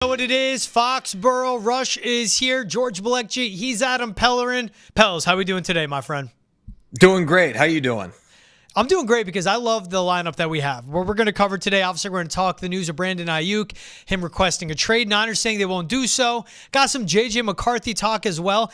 Know what it is? Foxboro Rush is here. George Balekji, he's Adam Pellerin. Pels, how are we doing today, my friend? Doing great. How you doing? I'm doing great because I love the lineup that we have. What we're going to cover today, obviously, we're going to talk the news of Brandon Aiyuk, him requesting a trade. Niners saying they won't do so. Got some J.J. McCarthy talk as well.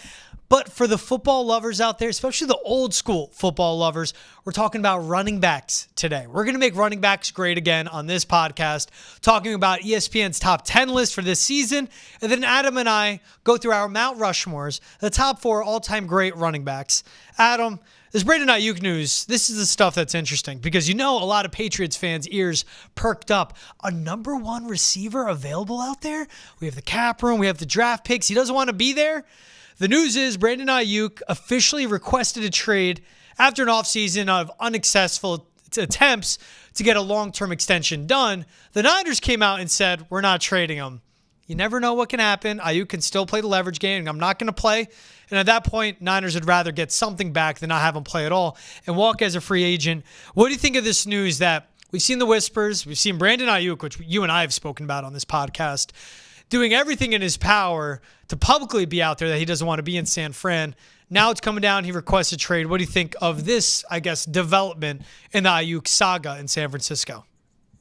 But for the football lovers out there, especially the old school football lovers, we're talking about running backs today. We're going to make running backs great again on this podcast, talking about ESPN's top 10 list for this season. And then Adam and I go through our Mount Rushmores, the top 4 all-time great running backs. Adam, this Brandon Aiyuk news, this is the stuff that's interesting because a lot of Patriots fans' ears perked up. A number 1 receiver available out there? We have the cap room, we have the draft picks. He doesn't want to be there? The news is Brandon Aiyuk officially requested a trade after an offseason of unsuccessful attempts to get a long-term extension done. The Niners came out and said, we're not trading him. You never know what can happen. Aiyuk can still play the leverage game, and I'm not going to play. And at that point, Niners would rather get something back than not have him play at all and walk as a free agent. What do you think of this news that we've seen the whispers, we've seen Brandon Aiyuk, which you and I have spoken about on this podcast, doing everything in his power to publicly be out there that he doesn't want to be in San Fran. Now it's coming down. He requests a trade. What do you think of this, development in the Aiyuk saga in San Francisco?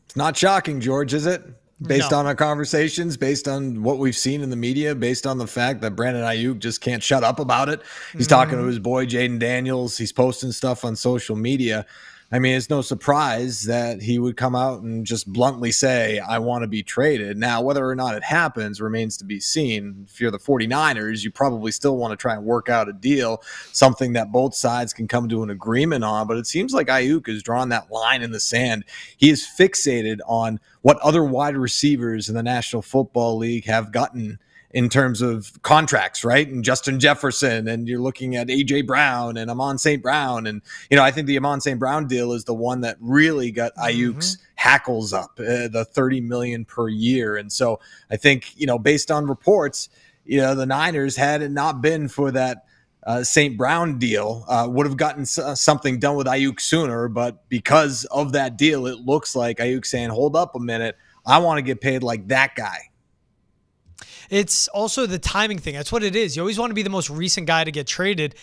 It's not shocking, George, is it? Based No. on our conversations, based on what we've seen in the media, based on the fact that Brandon Aiyuk just can't shut up about it. He's talking to his boy, Jaden Daniels. He's posting stuff on social media. I mean, it's no surprise that he would come out and just bluntly say, I want to be traded. Now, whether or not it happens remains to be seen. If you're the 49ers, you probably still want to try and work out a deal, something that both sides can come to an agreement on. But it seems like Aiyuk has drawn that line in the sand. He is fixated on what other wide receivers in the National Football League have gotten in terms of contracts, right? And Justin Jefferson, and you're looking at A.J. Brown and Amon St. Brown. And, I think the Amon St. Brown deal is the one that really got Aiyuk's hackles up, the $30 million per year. And so I think, based on reports, the Niners, had it not been for that St. Brown deal, would have gotten something done with Aiyuk sooner. But because of that deal, it looks like Aiyuk saying, hold up a minute, I want to get paid like that guy. It's also the timing thing. That's what it is. You always want to be the most recent guy to get traded,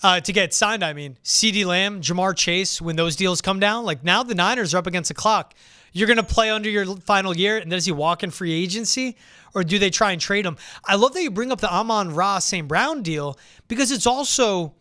to get signed. I mean, CeeDee Lamb, Jamar Chase, when those deals come down, like now the Niners are up against the clock. You're going to play under your final year, and does he walk in free agency, or do they try and trade him? I love that you bring up the Amon-Ra St. Brown deal because it's also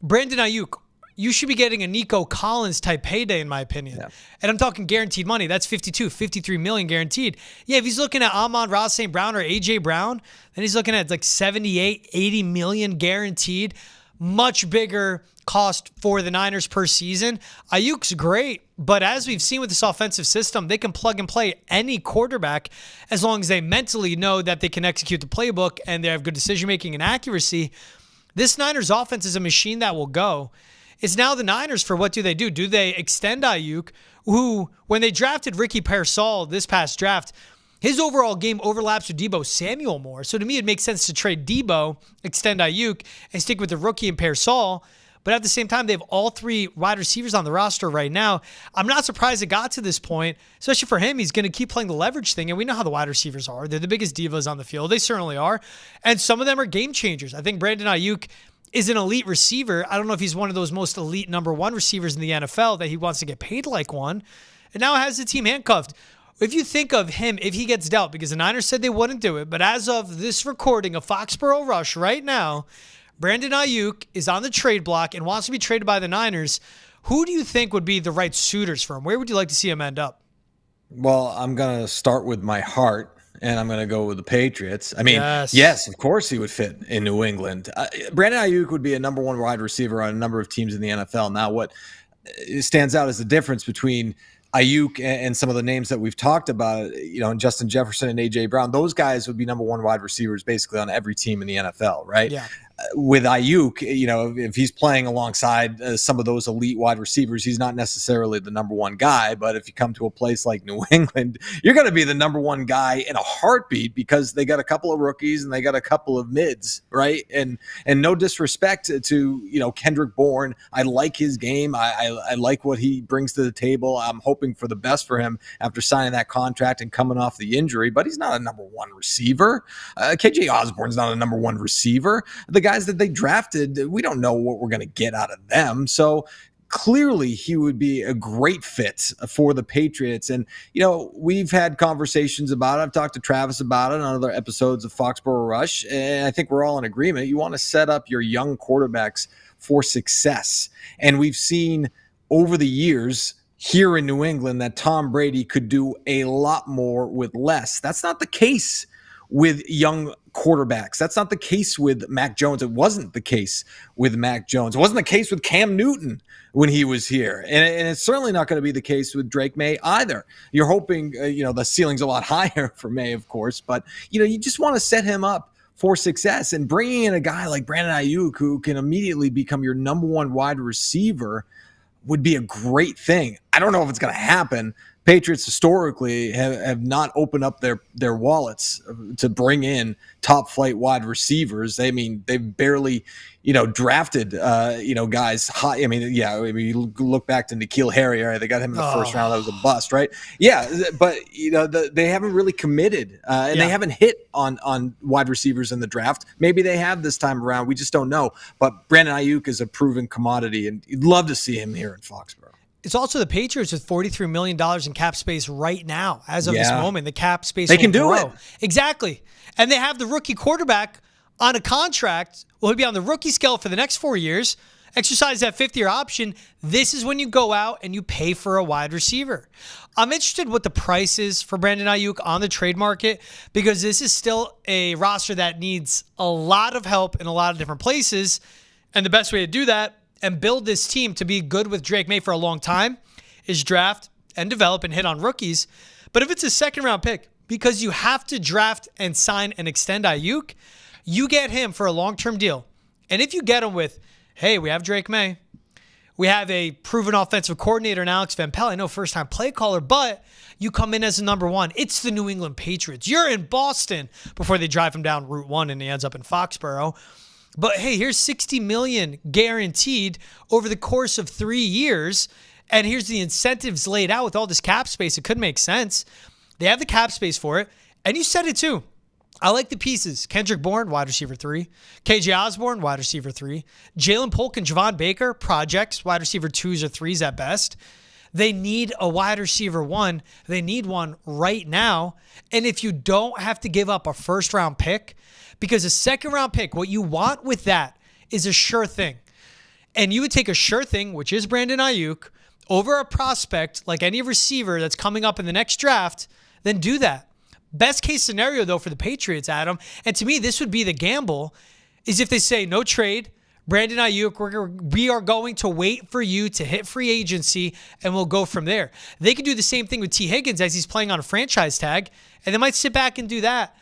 Brandon Aiyuk. You should be getting a Nico Collins type payday, in my opinion. Yeah. And I'm talking guaranteed money. That's $53 million guaranteed. Yeah, if he's looking at Amon-Ra St. Brown or A.J. Brown, then he's looking at like $80 million guaranteed. Much bigger cost for the Niners per season. Aiyuk's great, but as we've seen with this offensive system, they can plug and play any quarterback as long as they mentally know that they can execute the playbook and they have good decision-making and accuracy. This Niners offense is a machine that will go. It's now the Niners for what do they do? Do they extend Aiyuk, who, when they drafted Ricky Pearsall this past draft, his overall game overlaps with Deebo Samuel more. So to me, it makes sense to trade Deebo, extend Aiyuk, and stick with the rookie and Pearsall. But at the same time, they have all 3 wide receivers on the roster right now. I'm not surprised it got to this point, especially for him. He's going to keep playing the leverage thing, and we know how the wide receivers are. They're the biggest divas on the field. They certainly are. And some of them are game changers. I think Brandon Aiyuk is an elite receiver. I don't know if he's one of those most elite number 1 receivers in the NFL that he wants to get paid like one. And now has the team handcuffed. If you think of him, if he gets dealt, because the Niners said they wouldn't do it, but as of this recording of Foxboro Rush right now, Brandon Aiyuk is on the trade block and wants to be traded by the Niners. Who do you think would be the right suitors for him? Where would you like to see him end up? Well, I'm going to start with my heart. And I'm going to go with the Patriots. I mean, yes, of course he would fit in New England. Brandon Aiyuk would be a number 1 wide receiver on a number of teams in the NFL. Now, what stands out is the difference between Aiyuk and some of the names that we've talked about, Justin Jefferson and A.J. Brown. Those guys would be number 1 wide receivers basically on every team in the NFL, right? Yeah. with Aiyuk, if he's playing alongside some of those elite wide receivers, he's not necessarily the number one guy. But if you come to a place like New England, you're going to be the number one guy in a heartbeat because they got a couple of rookies and they got a couple of mids, right? And no disrespect to Kendrick Bourne. I like his game. I like what he brings to the table. I'm hoping for the best for him after signing that contract and coming off the injury. But he's not a number one receiver. KJ Osborne's not a number one receiver. The guys that they drafted, we don't know what we're going to get out of them. So clearly he would be a great fit for the Patriots. And, we've had conversations about it. I've talked to Travis about it on other episodes of Foxboro Rush. And I think we're all in agreement. You want to set up your young quarterbacks for success. And we've seen over the years here in New England that Tom Brady could do a lot more with less. That's not the case with young quarterbacks. That's not the case with Mac Jones. It wasn't the case with Mac Jones. It wasn't the case with Cam Newton when he was here. And it's certainly not going to be the case with Drake May either. You're hoping, the ceiling's a lot higher for May, of course, but, you just want to set him up for success. And bringing in a guy like Brandon Aiyuk, who can immediately become your number one wide receiver, would be a great thing. I don't know if it's going to happen. Patriots historically have not opened up their wallets to bring in top flight wide receivers. They've barely, drafted, guys high. You look back to N'Keal Harry, they got him in the first round. That was a bust, right? Yeah. But, they haven't really committed and they haven't hit on wide receivers in the draft. Maybe they have this time around. We just don't know. But Brandon Aiyuk is a proven commodity and you'd love to see him here in Foxborough. It's also the Patriots with $43 million in cap space right now. As of this moment, the cap space they can do grow. it. Exactly. And they have the rookie quarterback on a contract. Well, he'll be on the rookie scale for the next 4 years. Exercise that fifth-year option. This is when you go out and you pay for a wide receiver. I'm interested what the price is for Brandon Aiyuk on the trade market because this is still a roster that needs a lot of help in a lot of different places. And the best way to do that and build this team to be good with Drake May for a long time is draft and develop and hit on rookies. But if it's a second-round pick, because you have to draft and sign and extend Aiyuk, you get him for a long-term deal. And if you get him with, hey, we have Drake May, we have a proven offensive coordinator in Alex Van Pelt, I know first-time play caller, but you come in as a number one. It's the New England Patriots. You're in Boston before they drive him down Route 1 and he ends up in Foxboro. But hey, here's $60 million guaranteed over the course of 3 years. And here's the incentives laid out with all this cap space. It could make sense. They have the cap space for it. And you said it too. I like the pieces. Kendrick Bourne, wide receiver 3. KJ Osborne, wide receiver 3. Jalen Polk and Javon Baker, projects, wide receiver 2s or 3s at best. They need a wide receiver 1. They need one right now. And if you don't have to give up a first-round pick, because a second-round pick, what you want with that is a sure thing. And you would take a sure thing, which is Brandon Aiyuk, over a prospect like any receiver that's coming up in the next draft, then do that. Best case scenario, though, for the Patriots, Adam, and to me, this would be the gamble, is if they say no trade, Brandon Aiyuk, we are going to wait for you to hit free agency, and we'll go from there. They could do the same thing with T. Higgins as he's playing on a franchise tag, and they might sit back and do that.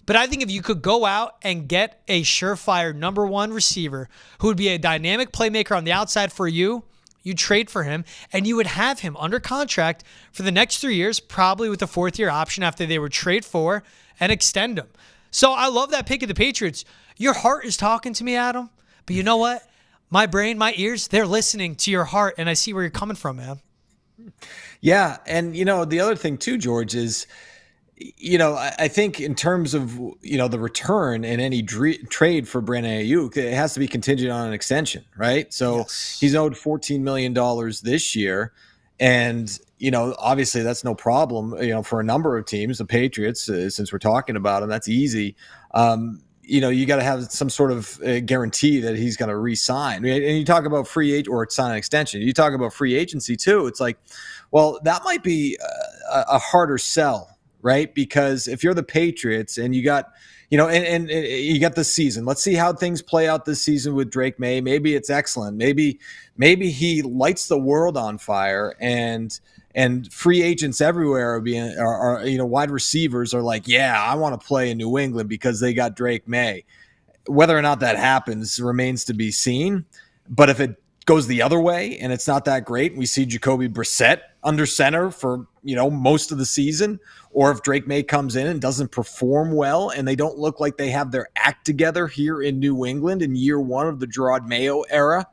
But I think if you could go out and get a surefire number one receiver who would be a dynamic playmaker on the outside for you, you trade for him, and you would have him under contract for the next 3 years, probably with a fourth-year option after they would trade for and extend him. So I love that pick of the Patriots. Your heart is talking to me, Adam. But you know what? My brain, my ears, they're listening to your heart, and I see where you're coming from, man. Yeah, and, the other thing too, George, is, I think in terms of, the return in any trade for Brandon Aiyuk, it has to be contingent on an extension, right? So yes. He's owed $14 million this year. And, obviously that's no problem, for a number of teams, the Patriots, since we're talking about them, that's easy. You got to have some sort of guarantee that he's going to re-sign. And you talk about free agent or sign an extension. You talk about free agency too. It's like, well, that might be a harder sell. Right? Because if you're the Patriots and you got, and you got this season, let's see how things play out this season with Drake May. Maybe it's excellent. Maybe he lights the world on fire and free agents everywhere are wide receivers are like, yeah, I want to play in New England because they got Drake May. whether or not that happens remains to be seen. But if it goes the other way and it's not that great, we see Jacoby Brissett under center for, most of the season, or if Drake May comes in and doesn't perform well and they don't look like they have their act together here in New England in year one of the Gerard Mayo era,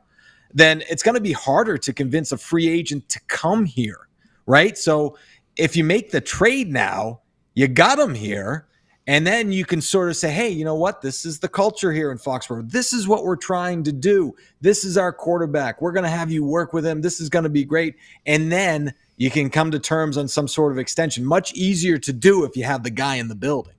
then it's going to be harder to convince a free agent to come here, right? So if you make the trade now, you got him here. And then you can sort of say, hey, you know what? This is the culture here in Foxboro. This is what we're trying to do. This is our quarterback. We're going to have you work with him. This is going to be great. And then you can come to terms on some sort of extension. Much easier to do if you have the guy in the building.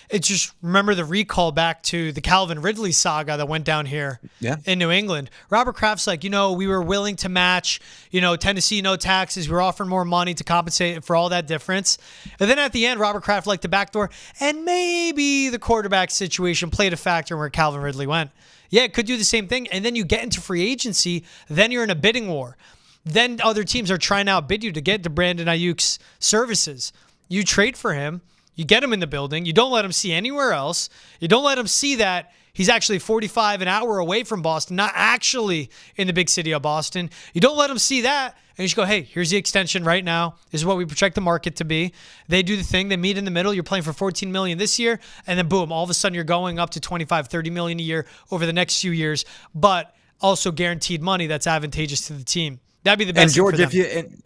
It's just, remember the recall back to the Calvin Ridley saga that went down here in New England. Robert Kraft's like, we were willing to match, Tennessee, no taxes. We were offering more money to compensate for all that difference. And then at the end, Robert Kraft liked the backdoor, and maybe the quarterback situation played a factor where Calvin Ridley went. Yeah, it could do the same thing. And then you get into free agency, then you're in a bidding war. Then other teams are trying to outbid you to get to Brandon Aiyuk's services. You trade for him. You get him in the building. You don't let him see anywhere else. You don't let him see that he's actually 45 an hour away from Boston, not actually in the big city of Boston. You don't let him see that. And you just go, hey, here's the extension right now. This is what we project the market to be. They do the thing. They meet in the middle. You're playing for $14 million this year. And then boom, all of a sudden you're going up to $25, $30 million a year over the next few years, but also guaranteed money that's advantageous to the team. That'd be the best.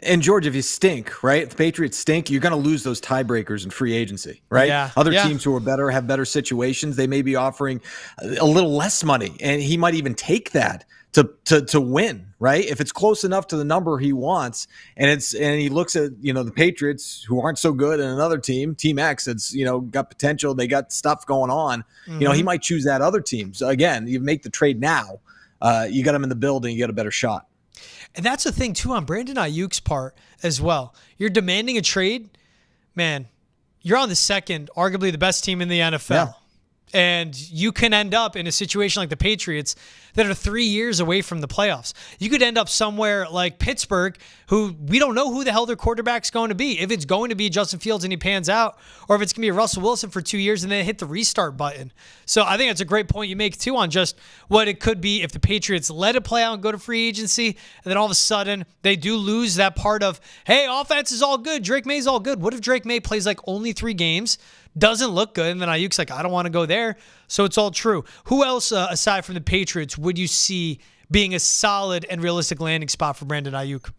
And George, if you stink, right? If the Patriots stink, you're going to lose those tiebreakers in free agency, right? Yeah. Other teams who are better have better situations. They may be offering a little less money, and he might even take that to win, right? If it's close enough to the number he wants, and he looks at the Patriots who aren't so good, and another team, Team X, that's got potential, they got stuff going on. He might choose that other team. So again, you make the trade now, you got him in the building, you get a better shot. And that's the thing, too, on Brandon Aiyuk's part as well. You're demanding a trade. Man, you're on the second, arguably the best team in the NFL. Yeah. And you can end up in a situation like the Patriots that are 3 years away from the playoffs. You could end up somewhere like Pittsburgh, who we don't know who the hell their quarterback's going to be. If it's going to be Justin Fields and he pans out, or if it's going to be Russell Wilson for 2 years and then hit the restart button. So I think that's a great point you make, too, on just what it could be if the Patriots let it play out and go to free agency, and then all of a sudden they do lose that part of, hey, offense is all good, Drake May's all good. What if Drake May plays like only 3 games, doesn't look good, and then Aiyuk's like, I don't want to go there. So it's all true. Who else, aside from the Patriots, would you see being a solid and realistic landing spot for Brandon Aiyuk?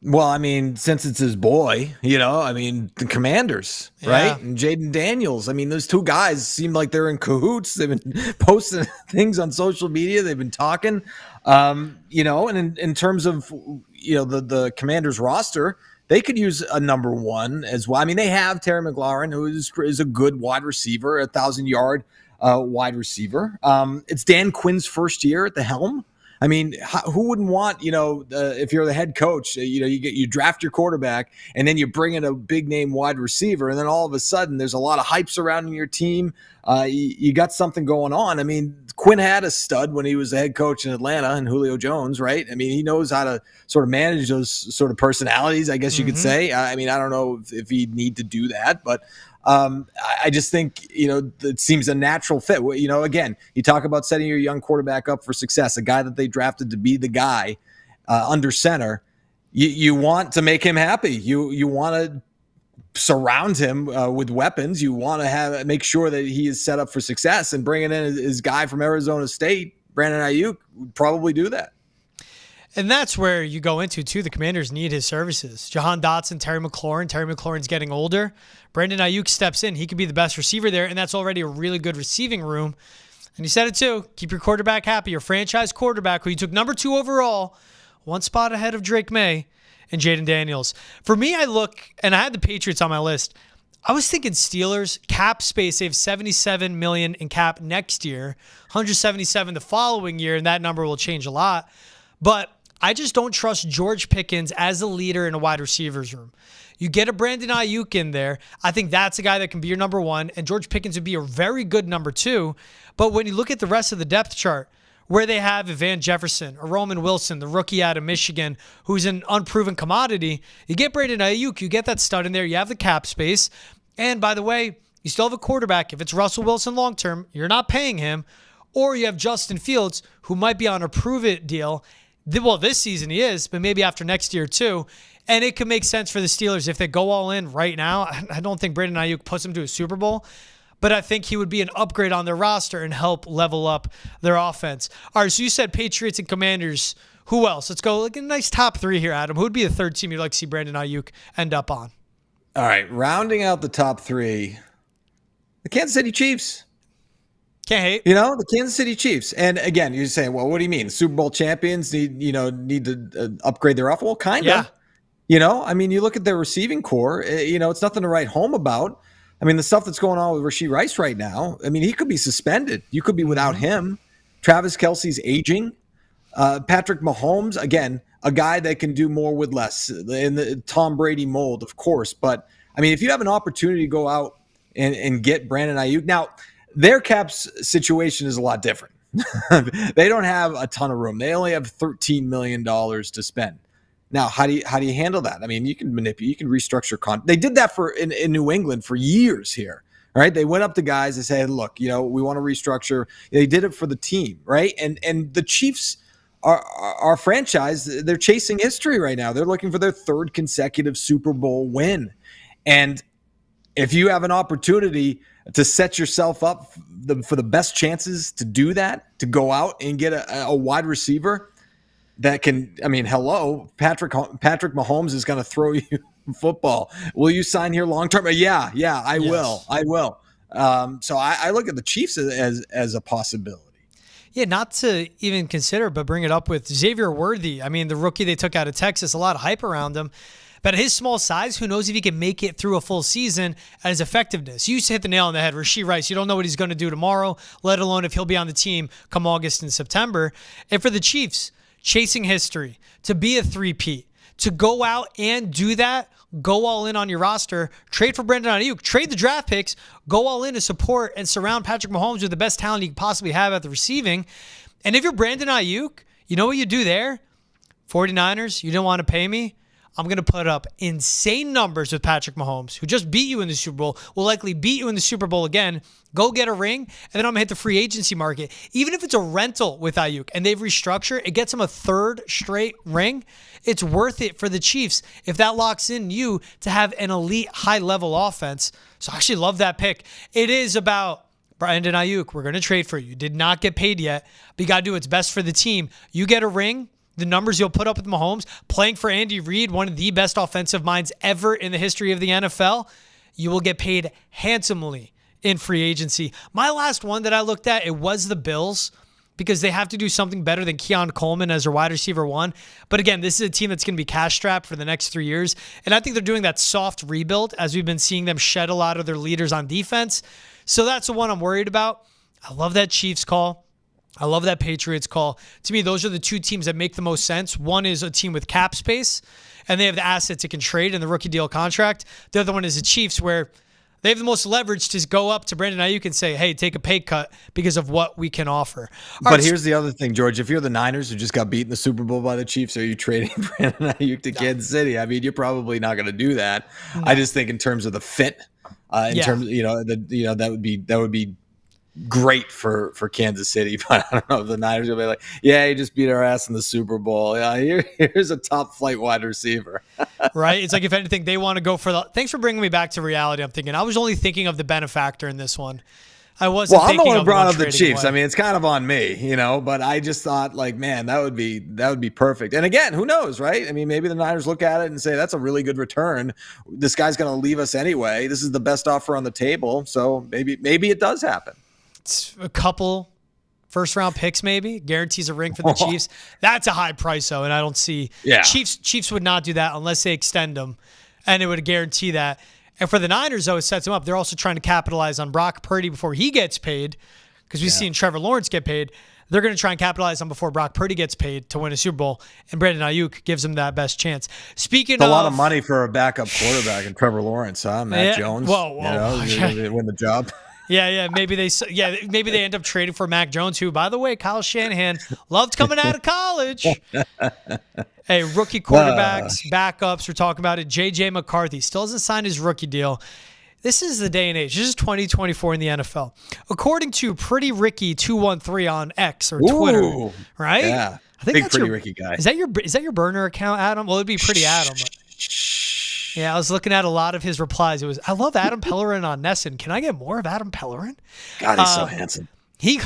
Well, I mean, since it's his boy, the Commanders, right? And Jaden Daniels. Those two guys seem like they're in cahoots. They've been posting things on social media. They've been talking, and in terms of, the Commanders roster, they could use a number one as well. They have Terry McLaurin, who is a good wide receiver, 1,000-yard wide receiver. It's Dan Quinn's first year at the helm. Who wouldn't want, if you're the head coach, you draft your quarterback and then you bring in a big name wide receiver, and then all of a sudden there's a lot of hype surrounding your team. You got something going on. Quinn had a stud when he was the head coach in Atlanta, and Julio Jones, right? He knows how to sort of manage those sort of personalities, I guess you could say. I don't know if he'd need to do that, but I just think, it seems a natural fit. Again, you talk about setting your young quarterback up for success, a guy that they drafted to be the guy under center. You want to make him happy. You want to surround him with weapons. You want to make sure that he is set up for success, and bringing in his guy from Arizona State, Brandon Aiyuk, would probably do that. And that's where you go into, too. The Commanders need his services. Jahan Dotson, Terry McLaurin. Terry McLaurin's getting older. Brandon Aiyuk steps in. He could be the best receiver there, and that's already a really good receiving room. And you said it, too. Keep your quarterback happy. Your franchise quarterback, who you took number 2 overall, one spot ahead of Drake May and Jaden Daniels. For me, I look, and I had the Patriots on my list. I was thinking Steelers, cap space. They have $77 million in cap next year, $177 the following year, and that number will change a lot. But I just don't trust George Pickens as a leader in a wide receivers room. You get a Brandon Aiyuk in there. I think that's a guy that can be your number 1, and George Pickens would be a very good number 2. But when you look at the rest of the depth chart, where they have Van Jefferson or Roman Wilson, the rookie out of Michigan, who's an unproven commodity, you get Brandon Aiyuk, you get that stud in there, you have the cap space. And by the way, you still have a quarterback. If it's Russell Wilson long-term, you're not paying him. Or you have Justin Fields, who might be on a prove-it deal. Well, this season he is, but maybe after next year too. And it could make sense for the Steelers if they go all in right now. I don't think Brandon Aiyuk puts them to a Super Bowl, but I think he would be an upgrade on their roster and help level up their offense. All right, so you said Patriots and Commanders. Who else? Let's go. Like a nice top three here, Adam. Who would be the third team you'd like to see Brandon Aiyuk end up on? All right, rounding out the top three, the Kansas City Chiefs. Can't hate. The Kansas City Chiefs. And again, you're saying, well, what do you mean? Super Bowl champions need to upgrade their offense? Well, kind of. Yeah. You look at their receiving core, it's nothing to write home about. The stuff that's going on with Rashee Rice right now, he could be suspended. You could be without him. Travis Kelce's aging. Patrick Mahomes, again, a guy that can do more with less in the Tom Brady mold, of course. But, if you have an opportunity to go out and get Brandon Aiyuk. Now, their cap's situation is a lot different. They don't have a ton of room. They only have $13 million to spend. Now, how do you handle that? You can manipulate, you can restructure. They did that in New England for years here, right? They went up to guys and said, look, we want to restructure. They did it for the team, right? And the Chiefs are franchise. They're chasing history right now. They're looking for their third consecutive Super Bowl win. And if you have an opportunity to set yourself up for the best chances to do that, to go out and get a wide receiver that can, hello, Patrick Mahomes is going to throw you football. Will you sign here long term? Yeah, I will. So I look at the Chiefs as a possibility. Yeah, not to even consider, but bring it up with Xavier Worthy. The rookie they took out of Texas, a lot of hype around him. But at his small size, who knows if he can make it through a full season at his effectiveness. You hit the nail on the head. Rashee Rice, you don't know what he's going to do tomorrow, let alone if he'll be on the team come August and September. And for the Chiefs, chasing history, to be a three-peat, to go out and do that, go all in on your roster, trade for Brandon Aiyuk, trade the draft picks, go all in to support and surround Patrick Mahomes with the best talent you can possibly have at the receiving. And if you're Brandon Aiyuk, you know what you do there? 49ers, you didn't want to pay me? I'm going to put up insane numbers with Patrick Mahomes, who just beat you in the Super Bowl, will likely beat you in the Super Bowl again. Go get a ring, and then I'm going to hit the free agency market. Even if it's a rental with Aiyuk and they've restructured, it gets him a third straight ring. It's worth it for the Chiefs if that locks in you to have an elite high-level offense. So I actually love that pick. It is about Brandon Aiyuk. We're going to trade for you. You did not get paid yet, but you got to do what's best for the team. You get a ring. The numbers you'll put up with Mahomes, playing for Andy Reid, one of the best offensive minds ever in the history of the NFL, you will get paid handsomely in free agency. My last one that I looked at, it was the Bills, because they have to do something better than Keon Coleman as their wide receiver one. But again, this is a team that's going to be cash-strapped for the next 3 years. And I think they're doing that soft rebuild as we've been seeing them shed a lot of their leaders on defense. So that's the one I'm worried about. I love that Chiefs call. I love that Patriots call. To me, those are the two teams that make the most sense. One is a team with cap space, and they have the assets it can trade in the rookie deal contract. The other one is the Chiefs, where they have the most leverage to go up to Brandon Aiyuk and say, hey, take a pay cut because of what we can offer. But here's the other thing, George. If you're the Niners who just got beat in the Super Bowl by the Chiefs, are you trading Brandon Aiyuk to Kansas City? You're probably not going to do that. No. I just think in terms of the fit, terms, that would be great for Kansas City, but I don't know if the Niners will be like, yeah, you just beat our ass in the Super Bowl. Yeah, here's a top flight wide receiver. Right? It's like, if anything, they want to go for the. Thanks for bringing me back to reality. I'm thinking I was only thinking of the benefactor in this one. I wasn't. Well, I'm the one who brought up the Chiefs. Away. It's kind of on me, but I just thought, man, that would be perfect. And again, who knows, right? Maybe the Niners look at it and say, that's a really good return. This guy's going to leave us anyway. This is the best offer on the table. So maybe it does happen. A couple first-round picks maybe guarantees a ring for the Chiefs. That's a high price, though, and I don't see Chiefs would not do that unless they extend them, and it would guarantee that. And for the Niners, though, it sets them up. They're also trying to capitalize on Brock Purdy before he gets paid, because we've seen Trevor Lawrence get paid. They're going to try and capitalize on before Brock Purdy gets paid to win a Super Bowl, and Brandon Aiyuk gives them that best chance. Speaking of, a lot of money for a backup quarterback and Trevor Lawrence, huh? Matt Jones. Whoa. Win the job. Yeah. Maybe they end up trading for Mac Jones, who, by the way, Kyle Shanahan loved coming out of college. Hey, rookie quarterbacks, backups, we're talking about it. J.J. McCarthy still hasn't signed his rookie deal. This is the day and age. This is 2024 in the NFL. According to Pretty Ricky 213 on X or Twitter, Ooh, right? yeah. I think Big that's Pretty Ricky guy. Is that your burner account, Adam? Well, it'd be Pretty Adam. Yeah, I was looking at a lot of his replies. It was, I love Adam Pellerin on Nesson. Can I get more of Adam Pellerin? God, he's so handsome. He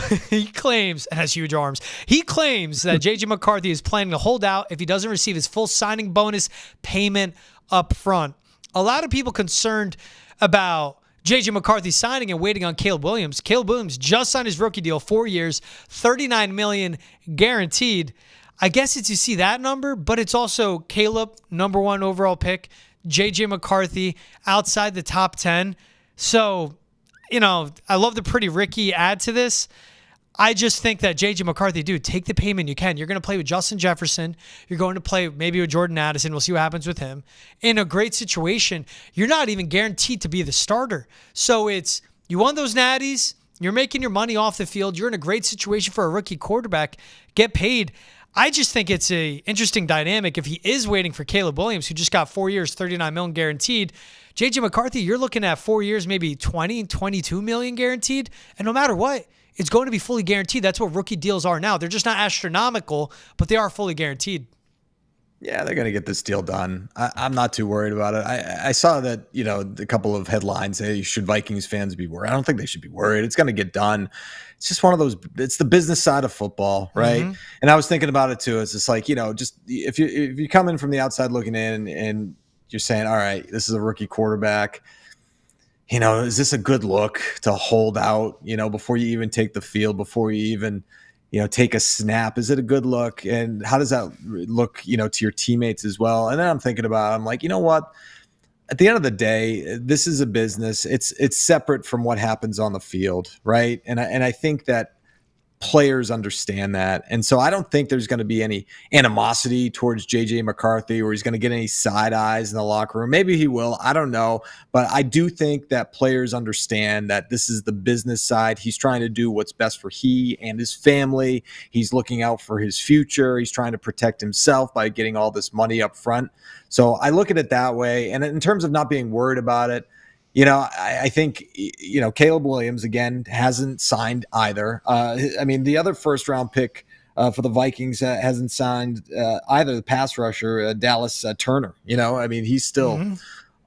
claims, and has huge arms, he claims that J.J. McCarthy is planning to hold out if he doesn't receive his full signing bonus payment up front. A lot of people concerned about J.J. McCarthy signing and waiting on Caleb Williams. Caleb Williams just signed his rookie deal, 4 years, $39 million guaranteed. I guess it's you see that number, but it's also Caleb, number 1 overall pick, J.J. McCarthy outside the top 10. So, I love the Pretty Ricky add to this. I just think that J.J. McCarthy, dude, take the payment you can. You're going to play with Justin Jefferson. You're going to play maybe with Jordan Addison. We'll see what happens with him. In a great situation, you're not even guaranteed to be the starter. So it's, you won those natties. You're making your money off the field. You're in a great situation for a rookie quarterback. Get paid. I just think it's a interesting dynamic if he is waiting for Caleb Williams, who just got 4 years, $39 million guaranteed. J.J. McCarthy, you're looking at 4 years, maybe $20, $22 million guaranteed. And no matter what, it's going to be fully guaranteed. That's what rookie deals are now. They're just not astronomical, but they are fully guaranteed. Yeah, they're going to get this deal done. I'm not too worried about it. I saw that, a couple of headlines say, should Vikings fans be worried? I don't think they should be worried. It's going to get done. It's just one of those, it's the business side of football, right? Mm-hmm. And I was thinking about it too. It's just like, just if you come in from the outside looking in and you're saying, all right, this is a rookie quarterback, is this a good look to hold out, before you even take the field, before you even, take a snap? Is it a good look? And how does that look, to your teammates as well? And then I'm like, you know what? At the end of the day, this is a business. It's separate from what happens on the field, right? And I think that players understand that. And so I don't think there's going to be any animosity towards J.J. McCarthy or he's going to get any side eyes in the locker room. Maybe he will. I don't know. But I do think that players understand that this is the business side. He's trying to do what's best for he and his family. He's looking out for his future. He's trying to protect himself by getting all this money up front. So I look at it that way. And in terms of not being worried about it, I think, Caleb Williams, again, hasn't signed either. The other first round pick for the Vikings hasn't signed either, the pass rusher, Dallas Turner. He's still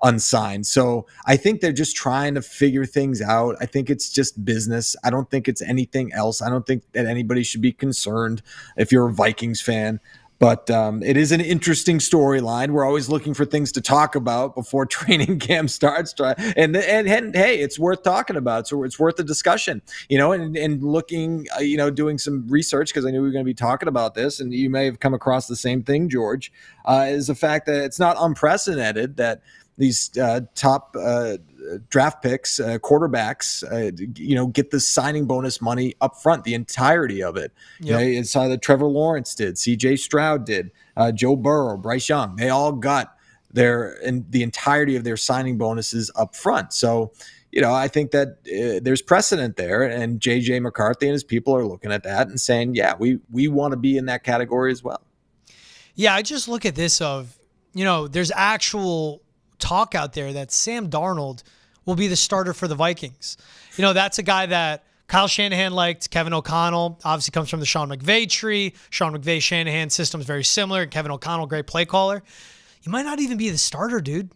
unsigned. So I think they're just trying to figure things out. I think it's just business. I don't think it's anything else. I don't think that anybody should be concerned if you're a Vikings fan. But it is an interesting storyline. We're always looking for things to talk about before training camp starts. And hey, it's worth talking about. So it's worth a discussion, and looking, doing some research, because I knew we were going to be talking about this. And you may have come across the same thing, George, is the fact that it's not unprecedented that these top draft picks, quarterbacks, get the signing bonus money up front, the entirety of it. Yep. It's that Trevor Lawrence did, C.J. Stroud did, Joe Burrow, Bryce Young. They all got the entirety of their signing bonuses up front. So, I think that there's precedent there, and J.J. McCarthy and his people are looking at that and saying, yeah, we want to be in that category as well. Yeah, I just look at this of, there's actual talk out there that Sam Darnold will be the starter for the Vikings. That's a guy that Kyle Shanahan liked. Kevin O'Connell obviously comes from the Sean McVay tree. Sean McVay, Shanahan system is very similar. Kevin O'Connell, great play caller. You might not even be the starter, dude.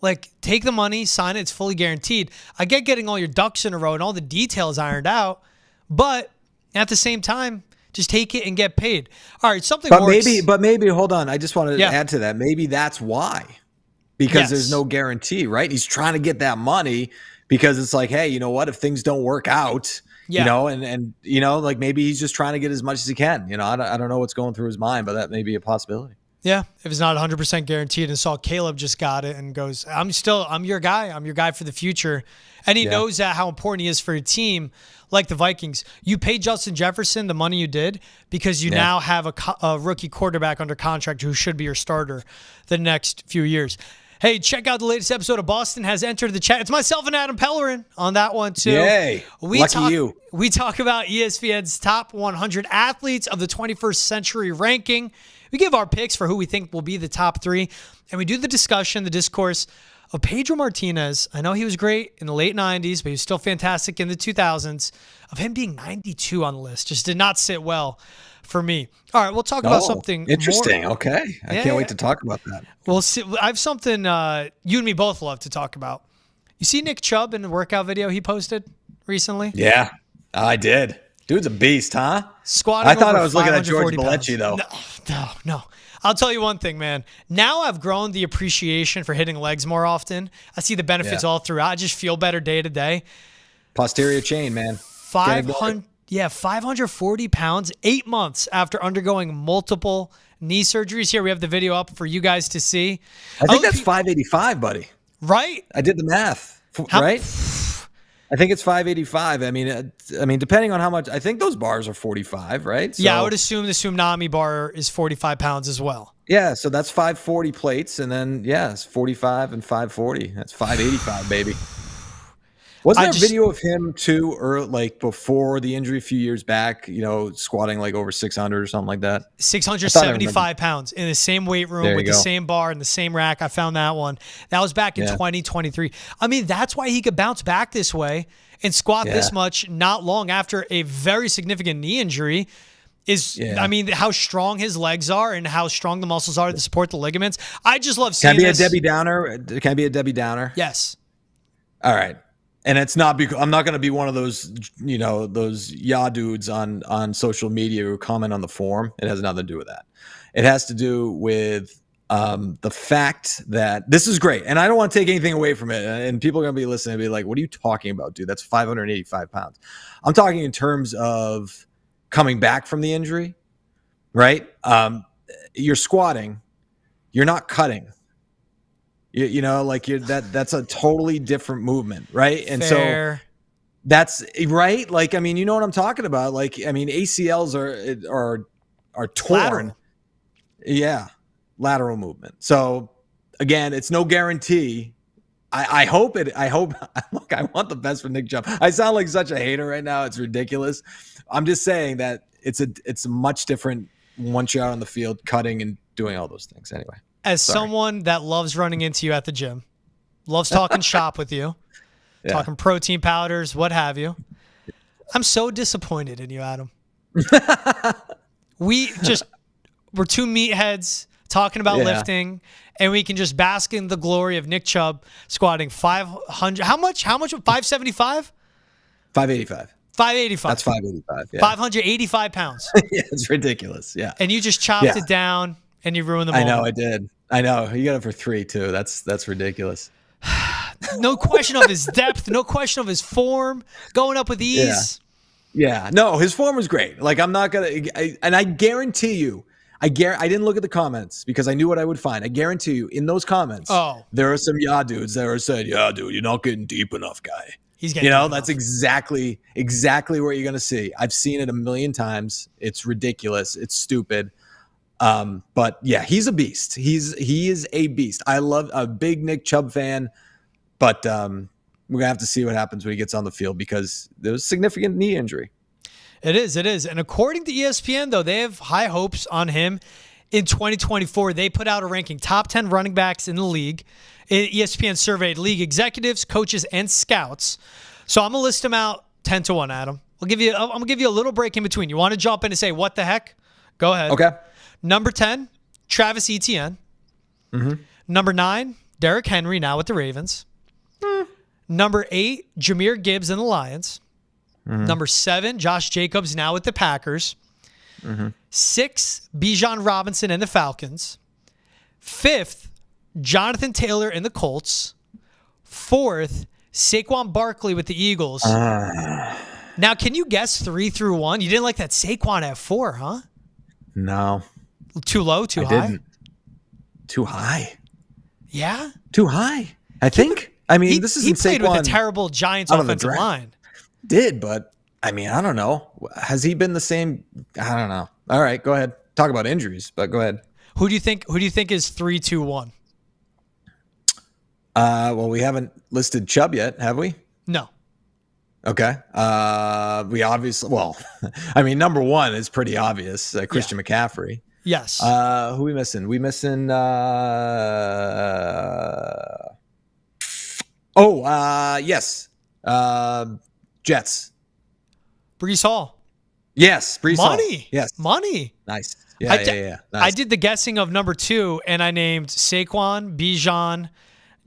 Like, take the money, sign it. It's fully guaranteed. I get getting all your ducks in a row and all the details ironed out, but at the same time, just take it and get paid. All right, something more. But maybe, hold on. I just want to add to that. Maybe that's why. Because there's no guarantee, right? He's trying to get that money because it's like, hey, you know what? If things don't work out, and like maybe he's just trying to get as much as he can. I don't know what's going through his mind, but that may be a possibility. Yeah, if it's not 100% guaranteed, and saw Caleb just got it and goes, I'm your guy. I'm your guy for the future. And he knows that how important he is for a team like the Vikings. You paid Justin Jefferson the money you did because you now have a rookie quarterback under contract who should be your starter the next few years. Hey, check out the latest episode of Boston Has Entered the Chat. It's myself and Adam Pellerin on that one, too. Yay. Lucky you. We talk about ESPN's top 100 athletes of the 21st century ranking. We give our picks for who we think will be the top 3, and we do the discussion, the discourse of Pedro Martinez. I know he was great in the late 90s, but he was still fantastic in the 2000s. Of him being 92 on the list just did not sit well for me. All right, we'll talk about something interesting. more. Okay. I can't wait to talk about that. Well, I have something you and me both love to talk about. You see Nick Chubb in the workout video he posted recently? Yeah, I did. Dude's a beast, huh? Squatting I thought over I was looking at George 540 Balekji, though. No. I'll tell you one thing, man. Now I've grown the appreciation for hitting legs more often. I see the benefits all throughout. I just feel better day to day. Posterior chain, man. 540 pounds, 8 months after undergoing multiple knee surgeries. Here we have the video up for you guys to see. I think that's 585, buddy. Right? I did the math, right? I think it's 585. I mean, depending on how much, I think those bars are 45, right? So, yeah, I would assume the tsunami bar is 45 pounds as well. Yeah, so that's 540 plates, and then it's 45 and 540. That's 585, baby. Wasn't there a video of him too, or like before the injury a few years back? Squatting like over 600 or something like that. 675 pounds in the same weight room with the same bar and the same rack. I found that one. That was back in 2023. I mean, that's why he could bounce back this way and squat this much not long after a very significant knee injury. I mean, how strong his legs are and how strong the muscles are to support the ligaments. I just love seeing this. Can I be a Debbie Downer? Yes. All right. And it's not because I'm not going to be one of those, those dudes on social media who comment on the forum. It has nothing to do with that. It has to do with the fact that this is great. And I don't want to take anything away from it. And people are going to be listening and be like, what are you talking about, dude? That's 585 pounds. I'm talking in terms of coming back from the injury, right? You're squatting. You're not cutting. That's a totally different movement, right? And Fair. So that's right. Like, I mean, you know what I'm talking about. Like, I mean, ACLs are torn. Lateral. Yeah, lateral movement. So again, it's no guarantee. I hope. Look, I want the best for Nick Chubb. I sound like such a hater right now. It's ridiculous. I'm just saying that it's much different once you're out on the field, cutting and doing all those things. Anyway. As someone that loves running into you at the gym, loves talking shop with you, talking protein powders, what have you, I'm so disappointed in you, Adam. We're two meatheads talking about lifting, and we can just bask in the glory of Nick Chubb squatting 500. How much? 575? 585. 585. That's 585. Yeah. 585 pounds. Yeah, it's ridiculous. Yeah. And you just chopped it down and you ruined the moment. I know I did. I know. You got it for 3 too. That's ridiculous. No question of his depth. No question of his form. Going up with ease. Yeah. No, his form was great. Like, I'm not going to, and I guarantee you, I didn't look at the comments because I knew what I would find. I guarantee you in those comments, there are some dudes that are saying, dude, you're not getting deep enough, guy. He's getting that's exactly what you're going to see. I've seen it a million times. It's ridiculous. It's stupid. But yeah, he's a beast. He is a beast. I love a big Nick Chubb fan, but we're gonna have to see what happens when he gets on the field because there was significant knee injury. It is. And according to ESPN, though, they have high hopes on him in 2024. They put out a ranking top 10 running backs in the league. ESPN surveyed league executives, coaches, and scouts. So I'm gonna list them out 10 to 1, Adam. I'm gonna give you a little break in between. You want to jump in and say what the heck? Go ahead. Okay. Number 10, Travis Etienne. Mm-hmm. Number 9, Derrick Henry, now with the Ravens. Number 8, Jahmyr Gibbs and the Lions. Mm-hmm. Number 7, Josh Jacobs, now with the Packers. Mm-hmm. 6, Bijan Robinson and the Falcons. 5th, Jonathan Taylor and the Colts. 4th, Saquon Barkley with the Eagles. Now, can you guess 3 through 1? You didn't like that Saquon at 4, huh? No. Too low? Too high? Didn't. Too high. Yeah? Too high, I think. This isn't Saquon. He played with a terrible Giants offensive line. Did, but, I don't know. Has he been the same? I don't know. All right, go ahead. Talk about injuries, but go ahead. Who do you think is 3, 2, 1? Well, we haven't listed Chubb yet, have we? No. Okay. We obviously, number 1 is pretty obvious. Christian McCaffrey. Yes. Who we missing? We missing Yes. Jets. Brees Hall. Yes, Brees Hall. Money. Yes. Money. Nice. Yeah. Nice. I did the guessing of number 2, and I named Saquon, Bijan,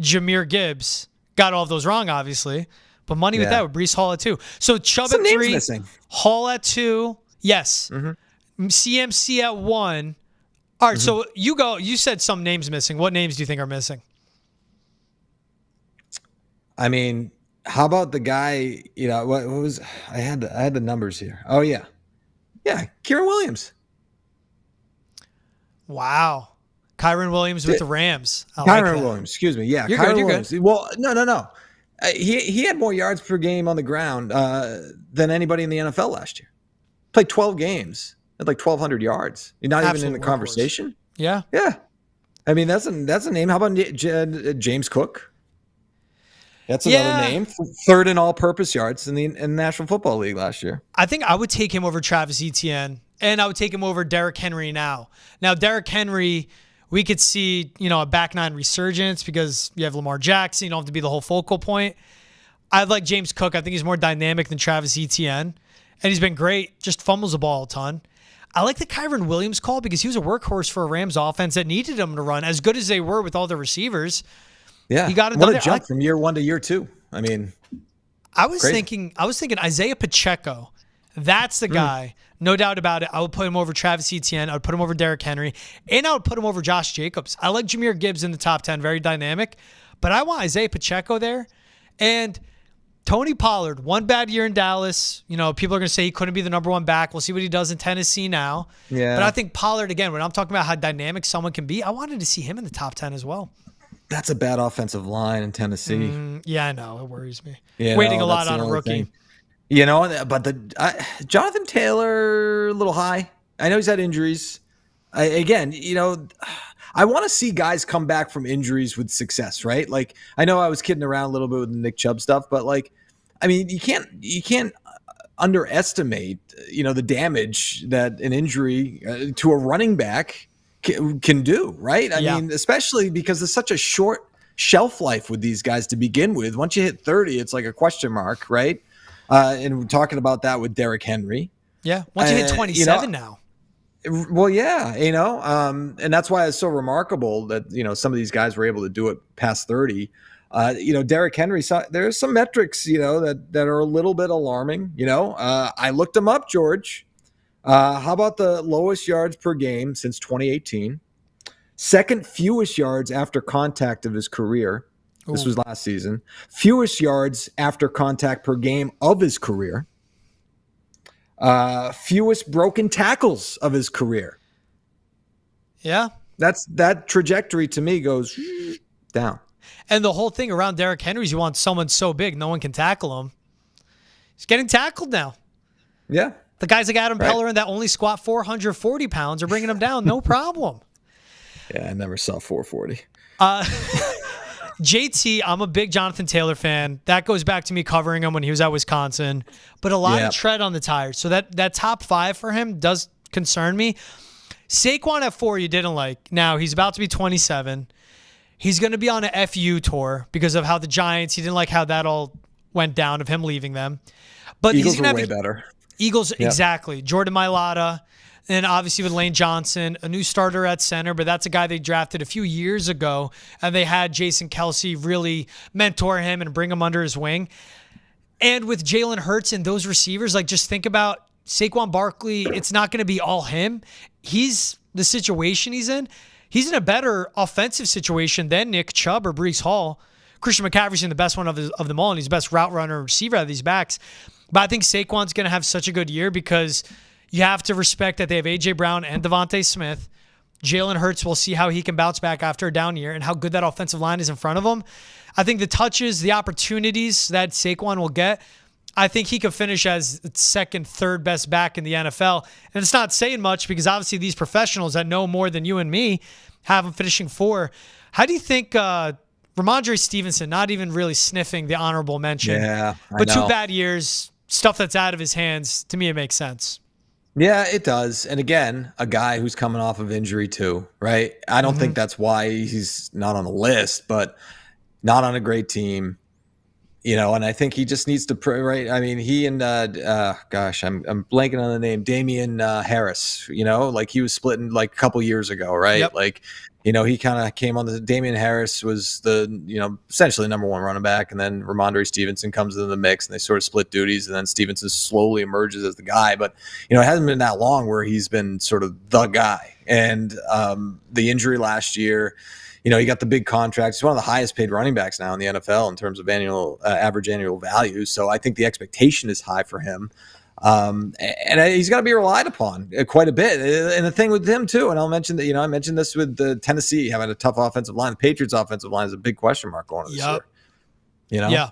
Jahmyr Gibbs. Got all of those wrong, obviously. But money with that with Brees Hall at 2. So Chubb at 3, missing. Hall at 2. Yes. CMC at 1. All right, so you go. You said some names missing. What names do you think are missing? I mean, how about the guy, what was I had the numbers here. Oh yeah. Yeah, Kyren Williams. Wow. Kyren Williams with the Rams. Kyren Williams, excuse me. Yeah, you're Kyren Williams. Good. Well, no. He had more yards per game on the ground than anybody in the NFL last year. Played 12 games, had like 1,200 yards. You're not even in the conversation. Yeah. I mean, that's a name. How about James Cook? That's another name. Third in all-purpose yards in the National Football League last year. I think I would take him over Travis Etienne, and I would take him over Derrick Henry now. Now, Derrick Henry, we could see, a back nine resurgence because you have Lamar Jackson. You don't have to be the whole focal point. I like James Cook. I think he's more dynamic than Travis Etienne, and he's been great. Just fumbles the ball a ton. I like the Kyren Williams call because he was a workhorse for a Rams offense that needed him to run. As good as they were with all the receivers, he got it done. What a jump from year 1 to year 2. I mean, I was thinking Isaiah Pacheco. That's the guy. No doubt about it. I would put him over Travis Etienne. I would put him over Derrick Henry. And I would put him over Josh Jacobs. I like Jahmyr Gibbs in the top 10. Very dynamic. But I want Isaiah Pacheco there. And Tony Pollard, one bad year in Dallas. People are going to say he couldn't be the number 1 back. We'll see what he does in Tennessee now. Yeah. But I think Pollard, again, when I'm talking about how dynamic someone can be, I wanted to see him in the top 10 as well. That's a bad offensive line in Tennessee. Yeah, I know. It worries me. Waiting a lot on a rookie. Thing. But Jonathan Taylor, a little high. I know he's had injuries. I want to see guys come back from injuries with success, right? Like, I know I was kidding around a little bit with the Nick Chubb stuff, but you can't underestimate, the damage that an injury to a running back can do, right? I mean, especially because there's such a short shelf life with these guys to begin with. Once you hit 30, it's like a question mark, right? And we're talking about that with Derrick Henry. Yeah, once you hit 27 now. Well, yeah, and that's why it's so remarkable that, some of these guys were able to do it past 30. Derrick Henry, there's some metrics, that are a little bit alarming. I looked them up, George. How about the lowest yards per game since 2018? Second fewest yards after contact of his career. Ooh. This was last season. Fewest yards after contact per game of his career. Fewest broken tackles of his career. Yeah. That trajectory to me goes down. And the whole thing around Derrick Henry is you want someone so big no one can tackle him. He's getting tackled now. Yeah. The guys like Adam Pellerin that only squat 440 pounds are bringing him down. No problem. Yeah, I never saw 440. JT, I'm a big Jonathan Taylor fan. That goes back to me covering him when he was at Wisconsin. But a lot of tread on the tires. So that top 5 for him does concern me. Saquon at 4 you didn't like. Now, he's about to be 27. He's going to be on an FU tour because of how the Giants, he didn't like how that all went down of him leaving them. But Eagles he's going were way better. Eagles, exactly. Jordan Mailata. And obviously with Lane Johnson, a new starter at center, but that's a guy they drafted a few years ago, and they had Jason Kelsey really mentor him and bring him under his wing. And with Jalen Hurts and those receivers, just think about Saquon Barkley. It's not going to be all him. He's the situation he's in. He's in a better offensive situation than Nick Chubb or Brees Hall. Christian McCaffrey's in the best one of them all, and he's the best route runner and receiver out of these backs. But I think Saquon's going to have such a good year because you have to respect that they have A.J. Brown and Devontae Smith. Jalen Hurts, will see how he can bounce back after a down year and how good that offensive line is in front of him. I think the touches, the opportunities that Saquon will get, I think he could finish as second, third best back in the NFL. And it's not saying much because obviously these professionals that know more than you and me have him finishing 4. How do you think Ramondre Stevenson, not even really sniffing the honorable mention, but 2 bad years, stuff that's out of his hands, to me it makes sense. Yeah, it does. And again, a guy who's coming off of injury too, right? I don't think that's why he's not on the list, but not on a great team. And I think he just needs to pray, right? I mean, he and gosh, I'm blanking on the name, Damian Harris. Like he was splitting like a couple years ago, right? Yep. Like, he kind of came on the Damian Harris was the essentially number one running back, and then Ramondre Stevenson comes into the mix, and they sort of split duties, and then Stevenson slowly emerges as the guy. But it hasn't been that long where he's been sort of the guy, and the injury last year. He got the big contract. He's one of the highest paid running backs now in the NFL in terms of average annual value. So I think the expectation is high for him. And he's got to be relied upon quite a bit. And the thing with him too, and I'll mention that, I mentioned this with the Tennessee having a tough offensive line. The Patriots offensive line is a big question mark going into this year. Yeah.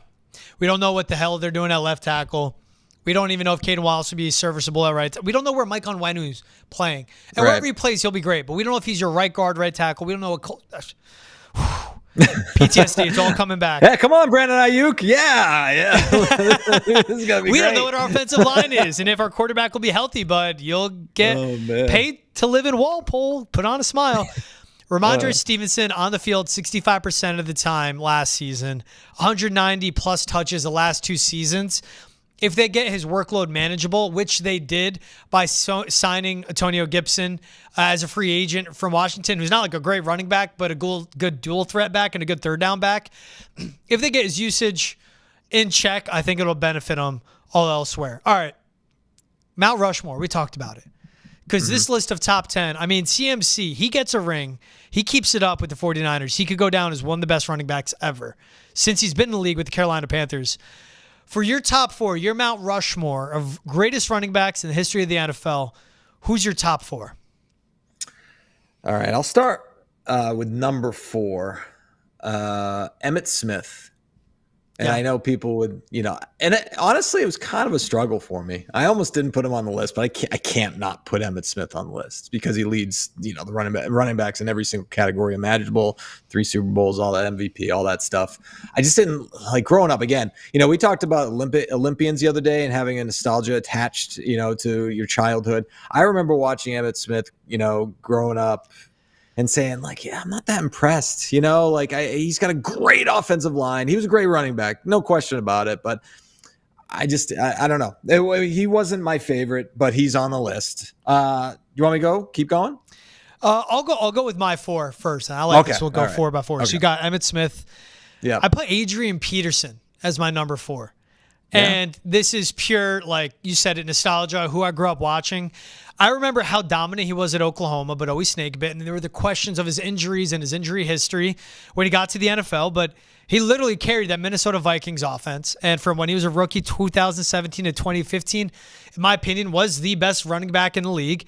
We don't know what the hell they're doing at left tackle. We don't even know if Caden Wallace would be serviceable at right. We don't know where Mike Onwenu's playing. And wherever he plays, he'll be great. But we don't know if he's your right guard, right tackle. We don't know what PTSD, it's all coming back. Yeah, come on, Brandon Aiyuk. Yeah. This is gonna be we great. don't know what our offensive line is and if our quarterback will be healthy, but you'll get paid to live in Walpole. Put on a smile. Ramondre Stevenson on the field 65% of the time last season, 190 plus touches the last 2 seasons. If they get his workload manageable, which they did by signing Antonio Gibson as a free agent from Washington, who's not like a great running back, but a good dual threat back and a good third down back. If they get his usage in check, I think it'll benefit him all elsewhere. All right. Mount Rushmore, we talked about it. Because this list of top 10, I mean, CMC, he gets a ring. He keeps it up with the 49ers. He could go down as one of the best running backs ever since he's been in the league with the Carolina Panthers. For your top 4, your Mount Rushmore of greatest running backs in the history of the NFL, who's your top 4? All right, I'll start with number 4, Emmitt Smith. And I know people would, honestly, it was kind of a struggle for me. I almost didn't put him on the list, but I can't not put Emmitt Smith on the list because he leads, the running backs in every single category imaginable, 3 Super Bowls, all that MVP, all that stuff. I just didn't like growing up again. We talked about Olympians the other day and having a nostalgia attached, to your childhood. I remember watching Emmitt Smith, growing up. And saying I'm not that impressed, he's got a great offensive line. He was a great running back, no question about it. But I don't know. He wasn't my favorite, but he's on the list. You want me to go? Keep going? I'll go with my 4 first. I like this. We'll go 4 by 4. Okay. So you got Emmitt Smith. Yeah. I put Adrian Peterson as my number 4. Yeah. And this is pure, like you said, nostalgia, who I grew up watching. I remember how dominant he was at Oklahoma, but always snake bitten. And there were the questions of his injuries and his injury history when he got to the NFL. But he literally carried that Minnesota Vikings offense. And from when he was a rookie, 2017 to 2015, in my opinion, was the best running back in the league.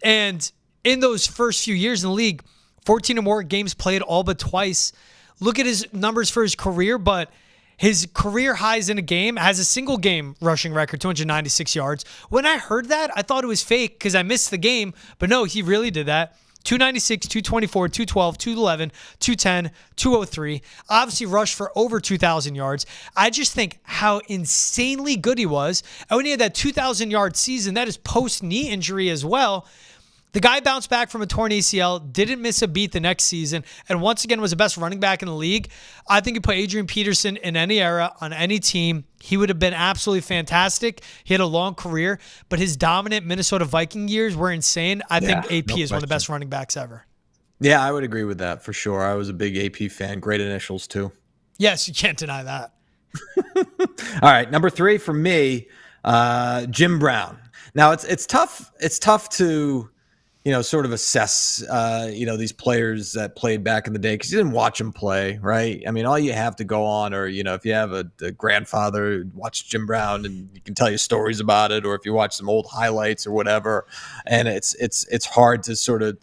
And in those first few years in the league, 14 or more games played all but twice. Look at his numbers for his career, but his career highs in a game has a single game rushing record, 296 yards. When I heard that, I thought it was fake because I missed the game. But no, he really did that. 296, 224, 212, 211, 210, 203. Obviously rushed for over 2,000 yards. I just think how insanely good he was. And when he had that 2,000-yard season, that is post-knee injury as well. The guy bounced back from a torn ACL, didn't miss a beat the next season, and once again was the best running back in the league. I think you put Adrian Peterson in any era, on any team, he would have been absolutely fantastic. He had a long career, but his dominant Minnesota Viking years were insane. I think AP is one of the best running backs ever. Yeah, I would agree with that for sure. I was a big AP fan. Great initials too. Yes, you can't deny that. All right, number 3 for me, Jim Brown. Now it's tough. It's tough to sort of assess, these players that played back in the day because you didn't watch them play, right? I mean, all you have to go on, or if you have a grandfather watch Jim Brown and you can tell you stories about it, or if you watch some old highlights or whatever, and it's hard to sort of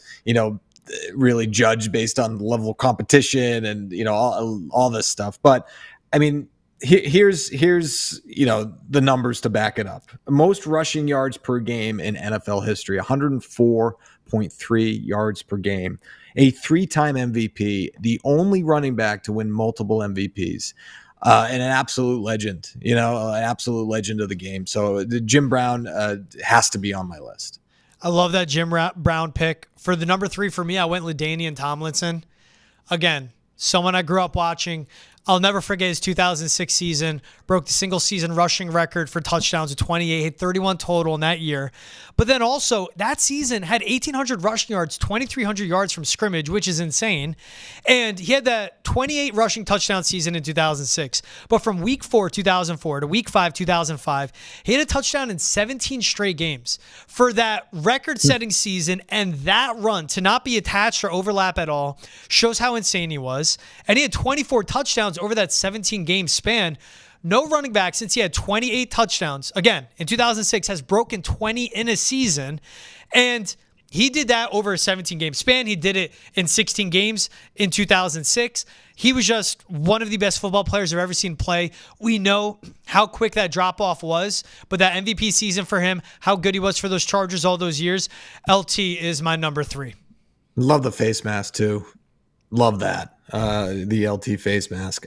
really judge based on the level of competition and all this stuff. But I mean, here's the numbers to back it up. Most rushing yards per game in NFL history, 104.3 yards per game. A 3-time MVP, the only running back to win multiple MVPs, and an absolute legend, an absolute legend of the game. So Jim Brown has to be on my list. I love that Jim Brown pick. For the number 3 for me, I went LaDainian Tomlinson. Again, someone I grew up watching. I'll never forget his 2006 season, broke the single season rushing record for touchdowns with 28, hit 31 total in that year. But then also that season had 1,800 rushing yards, 2,300 yards from scrimmage, which is insane. And he had that 28 rushing touchdown season in 2006. But from week 4, 2004 to week 5, 2005, he had a touchdown in 17 straight games. For that record-setting season and that run to not be attached or overlap at all shows how insane he was. And he had 24 touchdowns over that 17-game span. No running back since he had 28 touchdowns, again, in 2006, has broken 20 in a season. And he did that over a 17-game span. He did it in 16 games in 2006. He was just one of the best football players I've ever seen play. We know how quick that drop-off was, but that MVP season for him, how good he was for those Chargers all those years, LT is my number 3. Love the face mask, too. Love that. The LT face mask.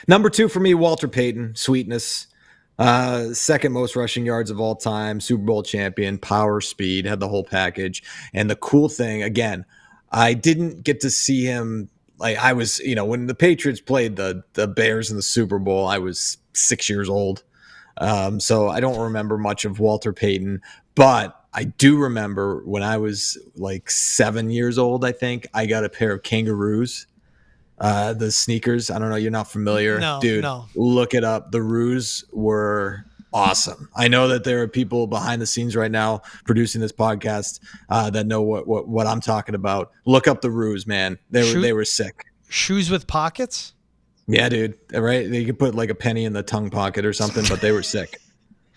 Number 2 for me, Walter Payton, sweetness. Second most rushing yards of all time, Super Bowl champion, power, speed, had the whole package. And the cool thing, again, I didn't get to see him. Like I was, when the Patriots played the Bears in the Super Bowl, I was 6 years old. So I don't remember much of Walter Payton, but I do remember when I was like 7 years old, I think I got a pair of kangaroos, the sneakers. I don't know. You're not familiar. No, dude, no. Look it up. The Roos were awesome. I know that there are people behind the scenes right now producing this podcast that know what I'm talking about. Look up the Roos, man. They were sick. Shoes with pockets? Yeah, dude. Right? You could put like a penny in the tongue pocket or something, but they were sick.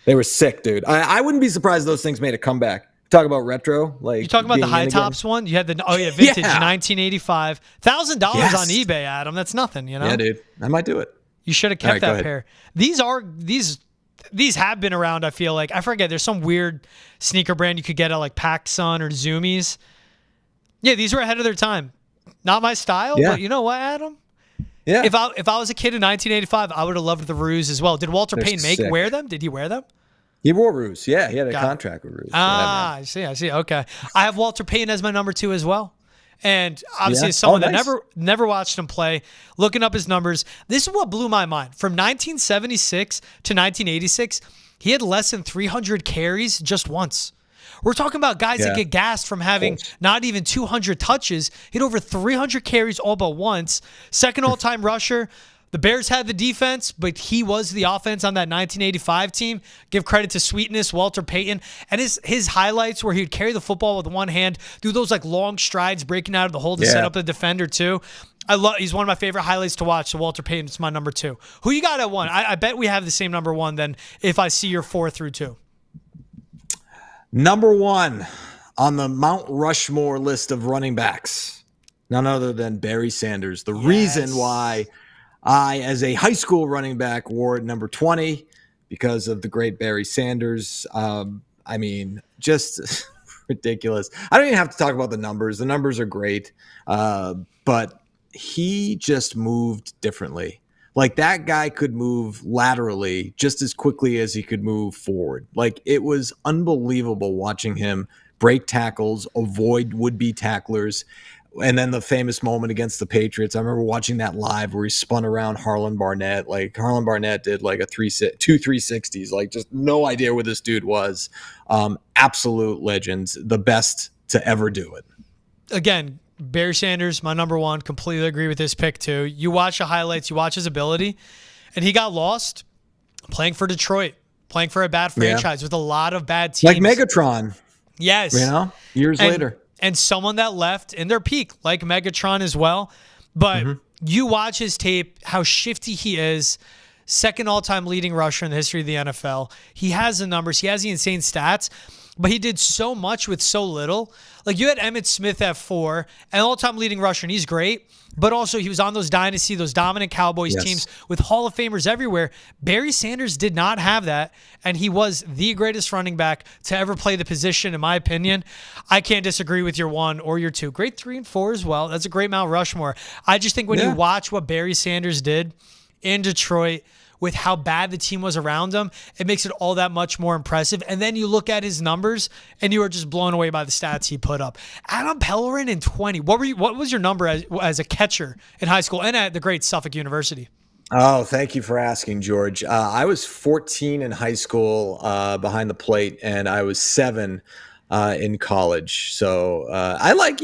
They were sick, dude. I wouldn't be surprised those things made a comeback. Talk about retro. Like you talking about the high tops one? You had the vintage 1985, $1,000 on eBay, Adam. That's nothing, Yeah, dude. I might do it. You should have kept that pair. These have been around. I feel like I forget. There's some weird sneaker brand you could get at like PacSun or Zoomies. Yeah, these were ahead of their time. Not my style, but you know what, Adam? Yeah. If I was a kid in 1985, I would have loved the Roos as well. Did Walter Payton wear them? Did he wear them? He wore Roos. Yeah, he had a contract with Roos. I see. Okay. I have Walter Payton as my number 2 as well. And obviously, as someone that never watched him play, looking up his numbers, this is what blew my mind. From 1976 to 1986, he had less than 300 carries just once. We're talking about guys that get gassed from having not even 200 touches. He had over 300 carries all but once. Second all-time rusher. The Bears had the defense, but he was the offense on that 1985 team. Give credit to Sweetness, Walter Payton, and his highlights where he'd carry the football with one hand, do those like long strides, breaking out of the hole to set up the defender too. He's one of my favorite highlights to watch. So Walter Payton is my number 2. Who you got at 1? I bet we have the same number 1 then if I see your 4 through 2. Number 1 on the Mount Rushmore list of running backs, none other than Barry Sanders. The reason why I, as a high school running back, wore number 20 because of the great Barry Sanders. I mean, just ridiculous. I don't even have to talk about the numbers. The numbers are great, but he just moved differently. Like that guy could move laterally just as quickly as he could move forward. Like it was unbelievable watching him break tackles, avoid would-be tacklers. And then the famous moment against the Patriots, I remember watching that live where he spun around Harlan Barnett. Like Harlan Barnett did like two 360s, like just no idea where this dude was. Absolute legends, the best to ever do it. Again, Barry Sanders, my number 1. Completely agree with this pick too. You watch the highlights, you watch his ability, and he got lost playing for Detroit, playing for a bad franchise with a lot of bad teams. Like Megatron. Yes. Years later. And someone that left in their peak, like Megatron as well. But you watch his tape, how shifty he is. Second all-time leading rusher in the history of the NFL. He has the numbers. He has the insane stats. But he did so much with so little. Like you had Emmitt Smith at 4, an all-time leading rusher, and he's great. But also he was on those dynasty, those dominant Cowboys teams with Hall of Famers everywhere. Barry Sanders did not have that, and he was the greatest running back to ever play the position, in my opinion. I can't disagree with your 1 or your 2. Great 3 and 4 as well. That's a great Mount Rushmore. I just think when you watch what Barry Sanders did in Detroit with how bad the team was around him, it makes it all that much more impressive. And then you look at his numbers, and you are just blown away by the stats he put up. Adam Pellerin in 20. What was your number as a catcher in high school and at the great Suffolk University? Oh, thank you for asking, George. I was 14 in high school behind the plate, and I was 7 in college. So I liked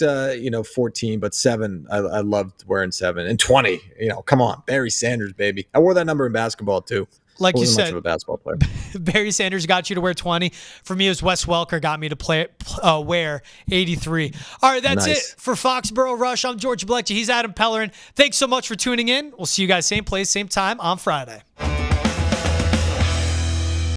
14, but 7, I loved wearing 7 and 20. Come on, Barry Sanders, baby. I wore that number in basketball too. Like you said, much of a basketball player. Barry Sanders got you to wear 20. For me, it was Wes Welker got me to wear 83. All right, that's Nice. it for Foxboro Rush. I'm George Balekji. He's Adam Pellerin. Thanks so much for tuning in. We'll see you guys same place, same time on Friday.